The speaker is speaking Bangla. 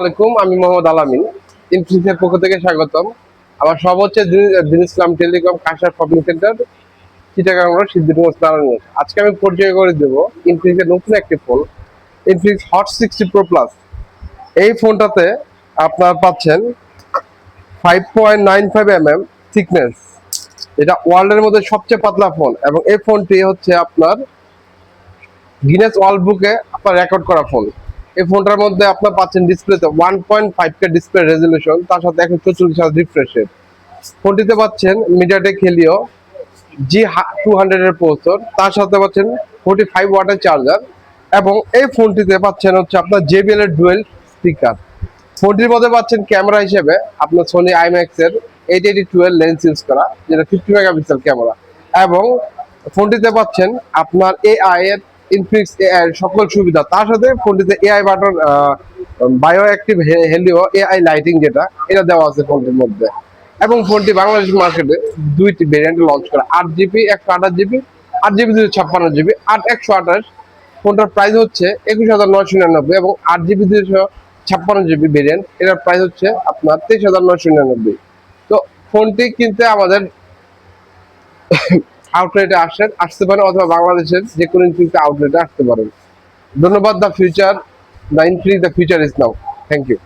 আলাইকুম, আমি মোহাম্মদ আলামিন। ইনফিনিক্সের পক্ষ থেকে স্বাগতম। আমার সব হচ্ছে Din Islam telecom Kashar shopping centre, Chittagong road, Siddhirganj Narayanganj. আজকে আমি পরিচয় করে দেবো ইনফিনিক্সের নতুন একটি phone, Infinix hot 60 pro plus. এই ফোনটাতে আপনার পাচ্ছেন 5.95 mm থিকনেস। এটা ওয়ার্ল্ডের মধ্যে সবচেয়ে পাতলা ফোন এবং এই ফোনটি হচ্ছে আপনার গিনেস ওয়ার্ল্ড বুকে আপনার রেকর্ড করা ফোন। এই ফোনটার মধ্যে আপনার পাচ্ছেন ডিসপ্লেতে 1.5K ডিসপ্লে রেজলিউশন, তার সাথে 144 রিফ্রেশ রেট। ফোনটিতে পাচ্ছেন মিডিয়াটেক হেলিও G200 এর প্রসেসর, তার সাথে পাচ্ছেন 45 ওয়াটের চার্জার এবং এই ফোনটিতে পাচ্ছেন হচ্ছে আপনার JBL এর ডুয়েল স্পিকার। ফোনটির মধ্যে পাচ্ছেন ক্যামেরা হিসেবে আপনার সোনি IMAX এর 880-12 লেন্স ইউজ করা, যেটা 50 মেগাপিক্সেল ক্যামেরা, এবং ফোনটিতে পাচ্ছেন আপনার AI এর ইনফিনিক্স AI এর সকল সুবিধা। তার সাথে ফোনটিতে AI button, bio active Helio AI lighting, যেটা এটা দেওয়া আছে ফোনটির মধ্যে। এবং ফোনটি বাংলাদেশ মার্কেটে দুইটি ভেরিয়েন্টে লঞ্চ করা, 8GB 128GB, 8GB 256GB, 128। ফোনটার প্রাইস হচ্ছে 21,999 এবং 8GB 256GB ভেরিয়েন্ট, এটার প্রাইস হচ্ছে আপনার 23,999। তো ফোনটি কিনতে আমাদের আউটলেটে আসতে পারেন, অথবা বাংলাদেশের যে কোনো ইনফিনিক্স আউটলেটে আসতে পারেন। ধন্যবাদ। The future is now. Thank you.